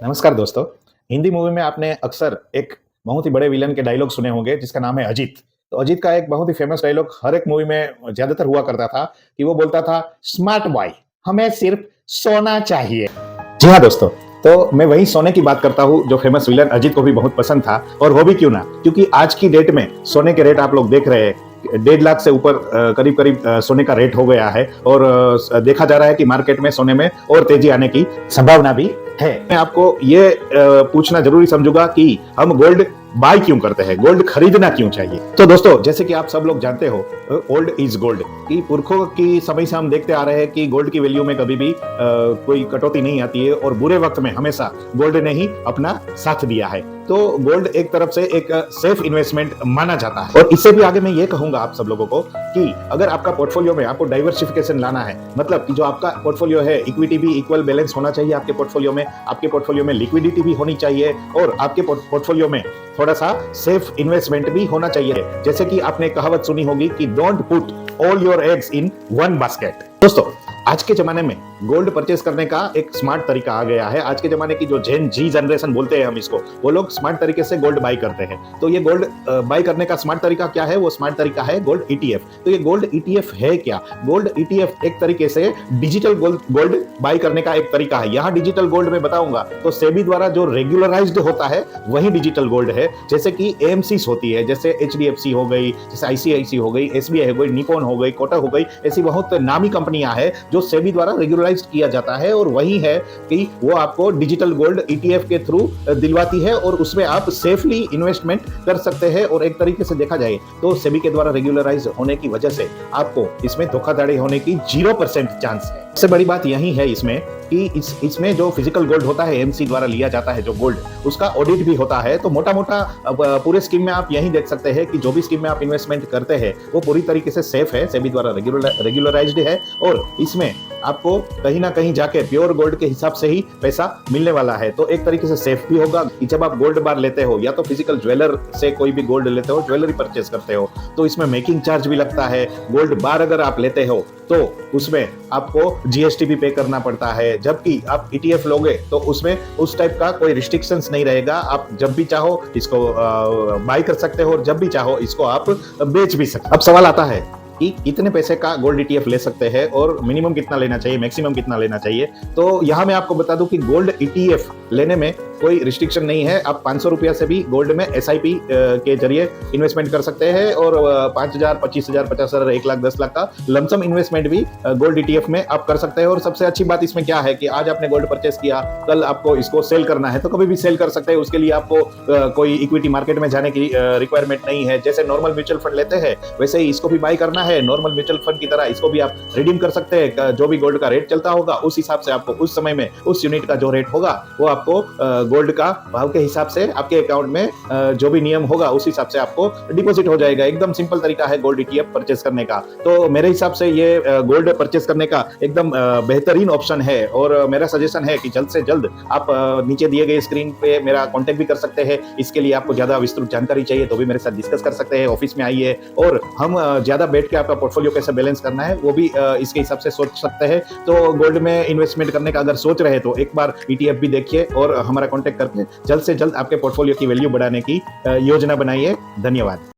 नमस्कार दोस्तों। हिंदी मूवी में आपने अक्सर एक बहुत ही बड़े विलन के डायलॉग सुने होंगे जिसका नाम है अजीत। तो अजीत का एक बहुत ही फेमस डायलॉग हर एक मूवी में ज़्यादातर हुआ करता था कि वो बोलता था, स्मार्ट बॉय, हमें सिर्फ सोना चाहिए। जी हाँ दोस्तों, तो मैं वही सोने की बात करता हूँ जो फेमस विलन अजीत को भी बहुत पसंद था। और वो भी क्यों ना, क्योंकि आज की डेट में सोने के रेट आप लोग देख रहे हैं, 1.5 लाख से ऊपर करीब करीब सोने का रेट हो गया है। और देखा जा रहा है कि मार्केट में सोने में और तेजी आने की संभावना भी है। मैं आपको ये पूछना जरूरी समझूंगा कि हम गोल्ड बाय क्यों करते हैं, गोल्ड खरीदना क्यों चाहिए। तो दोस्तों, जैसे कि आप सब लोग जानते हो, ओल्ड इज गोल्ड की पुरखों की समय से हम देखते आ रहे हैं कि गोल्ड की वैल्यू में कभी भी कोई कटौती नहीं आती है और बुरे वक्त में हमेशा गोल्ड ने ही अपना साथ दिया है। तो गोल्ड एक तरफ से एक सेफ इन्वेस्टमेंट माना जाता है। और इससे भी आगे मैं ये कहूंगा आप सब लोगों को कि अगर आपका पोर्टफोलियो में आपको डाइवर्सिफिकेशन लाना है, मतलब कि जो आपका पोर्टफोलियो है, इक्विटी भी इक्वल बैलेंस होना चाहिए आपके पोर्टफोलियो में, आपके पोर्टफोलियो में लिक्विडिटी भी होनी चाहिए और आपके पोर्टफोलियो में थोड़ा सा सेफ इन्वेस्टमेंट भी होना चाहिए। जैसे कि आपने कहावत सुनी होगी कि don't put all your eggs in one basket. दोस्तों, आज के जमाने में गोल्ड परचेस करने का एक स्मार्ट तरीका आ गया है। आज के जमाने की जो जेन जी जनरेशन बोलते हैं हम इसको, वो लोग स्मार्ट तरीके से गोल्ड बाई करते हैं। तो ये गोल्ड बाई करने का स्मार्ट तरीका क्या है? वो स्मार्ट तरीका है गोल्ड ईटीएफ। तो ये गोल्ड ईटीएफ है क्या? गोल्ड ईटीएफ एक तरीके से डिजिटल गोल्ड बाई करने का एक तरीका है। यहाँ डिजिटल गोल्ड में बताऊंगा तो सेबी द्वारा जो रेगुलराइज्ड होता है वही डिजिटल गोल्ड है। जैसे कि एएमसीज होती है, जैसे एचडीएफसी हो गई, जैसे आईसीआईसी हो गई, एसबीआई हो गई, निपॉन हो गई, कोटक हो गई, ऐसी बहुत नामी कंपनियां हैं जो सेबी द्वारा रेगुलराइज्ड किया जाता है। और वही है कि वो आपको डिजिटल गोल्ड ईटीएफ के थ्रू दिलवाती है और उसमें आप सेफली इन्वेस्टमेंट कर सकते हैं। और एक तरीके से देखा जाए तो सेबी के द्वारा रेगुलराइज होने की वजह से आपको इसमें धोखाधड़ी होने की 0% चांस है। सबसे बड़ी बात यही है इसमें कि इसमें जो फिजिकल गोल्ड होता है, एमसी द्वारा लिया जाता है जो गोल्ड, उसका ऑडिट भी होता है। तो मोटा मोटा पूरे स्कीम में आप यही देख सकते हैं कि जो भी स्कीम में आप इन्वेस्टमेंट करते हैं वो पूरी तरीके से सेफ है, सेबी द्वारा रेगुलराइज्ड है। और इसमें आपको कहीं ना कहीं जाके प्योर गोल्ड के हिसाब से ही पैसा मिलने वाला है। तो एक तरीके से सेफ भी होगा कि जब आप गोल्ड बार लेते हो या तो फिजिकल ज्वेलर से कोई भी गोल्ड लेते हो, ज्वेलरी परचेस करते हो, तो इसमें मेकिंग चार्ज भी लगता है। गोल्ड बार अगर आप लेते हो तो उसमें आपको जीएसटी भी पे करना पड़ता है। जबकि आप ईटीएफ लोगे तो उसमें उस टाइप का कोई रिस्ट्रिक्शंस नहीं रहेगा। आप जब भी चाहो इसको बाय कर सकते हो और जब भी चाहो इसको आप बेच भी सकते हो। अब सवाल आता है कि कितने पैसे का गोल्ड ईटीएफ ले सकते हैं और मिनिमम कितना लेना चाहिए, मैक्सिमम कितना लेना चाहिए। तो यहाँ मैं आपको बता दूं कि गोल्ड ईटीएफ लेने में कोई रिस्ट्रिक्शन नहीं है। आप 500 रुपया से भी गोल्ड में एसआईपी के जरिए इन्वेस्टमेंट कर सकते हैं और 5,000, 25,000, 50,000, 1 लाख, 10 लाख का लमसम इन्वेस्टमेंट भी गोल्ड ईटीएफ में आप कर सकते हैं। और सबसे अच्छी बात इसमें क्या है कि आज आपने गोल्ड परचेस किया, कल आपको इसको सेल करना है तो कभी भी सेल कर सकते हैं। उसके लिए आपको कोई इक्विटी मार्केट में जाने की रिक्वायरमेंट नहीं है। जैसे नॉर्मल म्यूचुअल फंड लेते हैं वैसे ही इसको भी बाय करना है। नॉर्मल म्यूचुअल फंड की तरह इसको भी आप रिडीम कर सकते हैं। जो भी गोल्ड का रेट चलता होगा उस हिसाब से आपको उस समय में उस यूनिट का जो रेट होगा वो आपको गोल्ड का भाव के हिसाब से आपके अकाउंट में जो भी नियम होगा उस हिसाब से आपको डिपॉजिट हो जाएगा। एकदम सिंपल तरीका है गोल्ड ईटीएफ परचेस करने का। तो मेरे हिसाब से ये गोल्ड परचेस करने का एकदम बेहतरीन ऑप्शन है। और मेरा सजेशन है कि जल्द से जल्द आप नीचे दिए गए स्क्रीन पे मेरा कॉन्टेक्ट भी कर सकते हैं। इसके लिए आपको ज्यादा विस्तृत जानकारी चाहिए तो भी मेरे साथ डिस्कस कर सकते हैं। ऑफिस में आइए और हम ज्यादा बैठ के आपका पोर्टफोलियो कैसे बैलेंस करना है वो भी इसके हिसाब से सोच सकते हैं। तो गोल्ड में इन्वेस्टमेंट करने का अगर सोच रहे तो एक बार ईटीएफ भी देखिए और हमारा कॉन्टेक्ट करके जल्द से जल्द आपके पोर्टफोलियो की वैल्यू बढ़ाने की योजना बनाइए। धन्यवाद।